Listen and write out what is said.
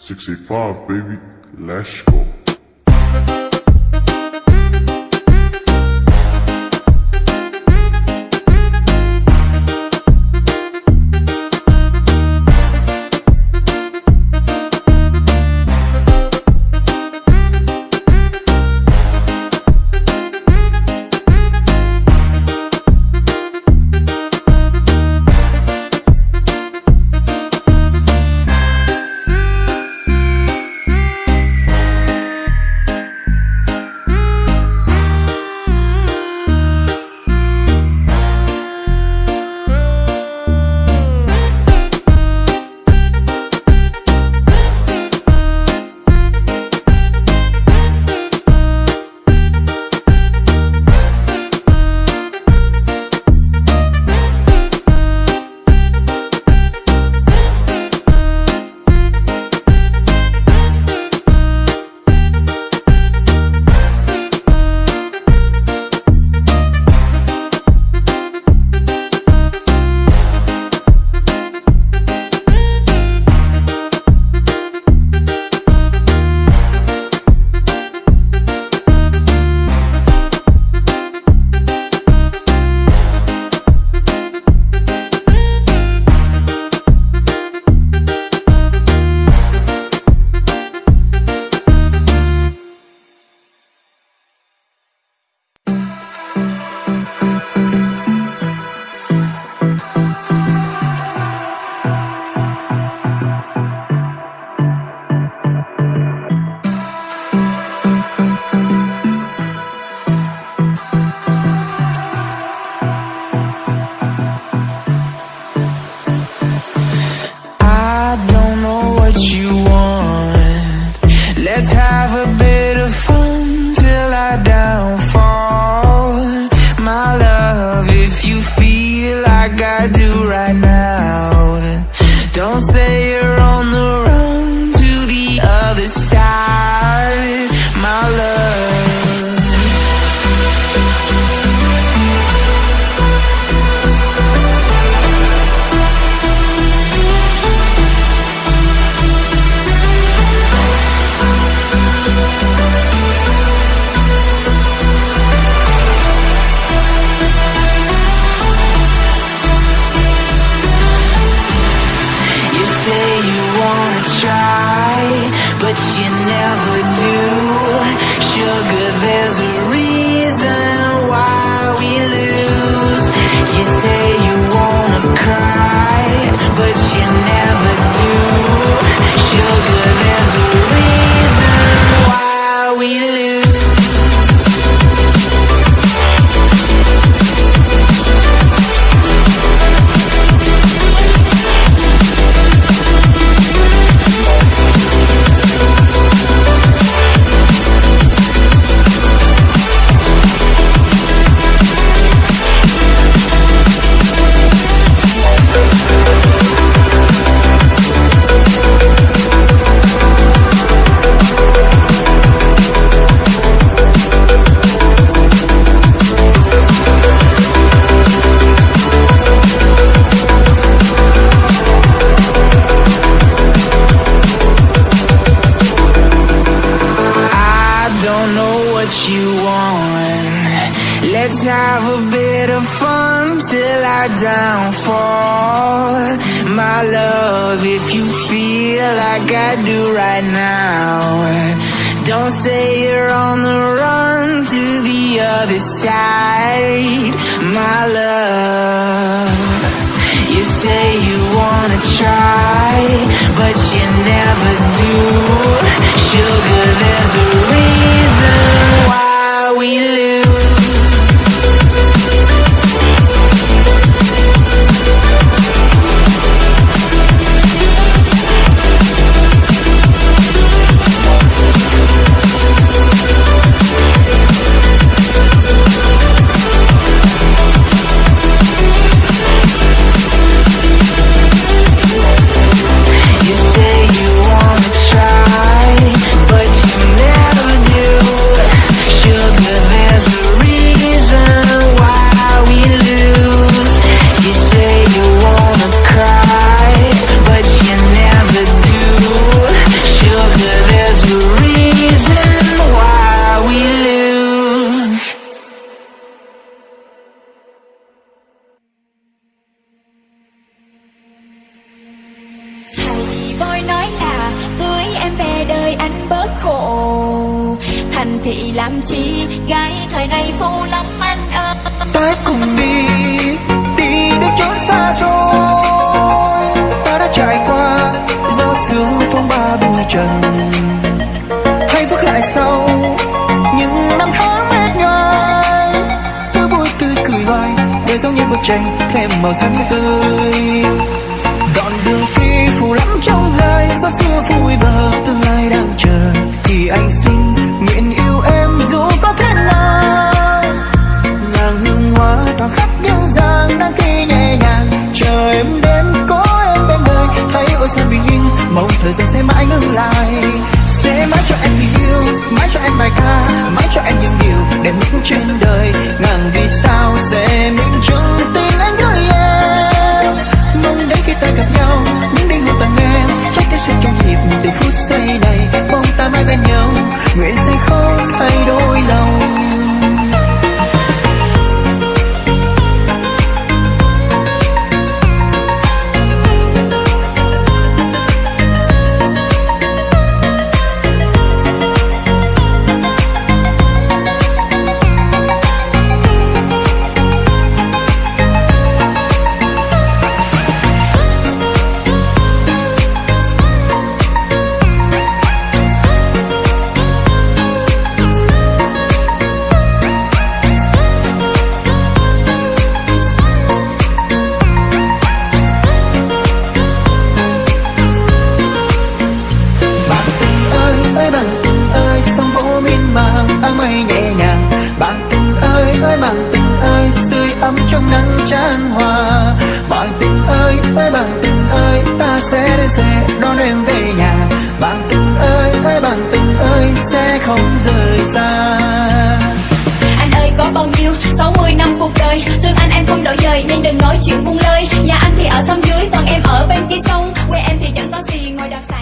685, baby, let's go. Let's have a bit of fun till I downfall. My love, if you feel like I do right now, don't say you're on the run to the other side, my love. But you never do. Sugar, there's a reason why we lose. You say you wanna cry, but you never have a bit of fun till our downfall. My love, if you feel like I do right now, don't say you're on the run to the other side. My love, you say you wanna try, but you never do. Sugar, there's a reason why we lose. Tôi nói là cưới em về đời anh bớt khổ, thành thị làm chi gái thời này phô lắm anh ơi. Ta cùng đi đến chốn xa xôi. Ta đã trải qua gió sương phong ba bụi trần, hay bước lại sau những năm tháng mệt nhoài. Cứ vui tươi cười hoài, đời giống như bức tranh thêm màu xanh tươi. Đoạn đường khi phủ lắm trong gai, gió xưa vui bờ tương lai đang chờ. Thì anh xin nguyện yêu em dù có thế nào. Nàng hương hoa tỏa khắp những giang đang khi nhẹ nhàng chờ em đến có em bên đời. Thấy ôi sao bình yên, mong thời gian sẽ mãi ngừng lại. Sẽ mãi cho em tình yêu, mãi cho em bài ca, mãi cho em những điều đẹp nhất trên đời. Ngàn vì sao sẽ minh chứng tình anh gửi em. Mong đến khi ta gặp nhau, những đêm hôn tàn em, trái tim sẽ trong nhịp từ phút giây này. Mong ta mãi bên nhau, nguyện sẽ không thay đổi lòng. Áng mây nhẹ nhàng, bạn tình ơi bạn tình ơi, sưởi ấm trong nắng chan hòa. Bạn tình ơi bạn tình ơi, ta sẽ đến sẽ đón em về nhà. Bạn tình ơi sẽ không rời xa. Anh ơi có bao nhiêu 60 năm cuộc đời, thương anh em không đổi dời nên đừng nói chuyện buông lời. Nhà anh thì ở thăm dưới, còn em ở bên kia sông, quê em thì chẳng có gì ngoài đặc sản.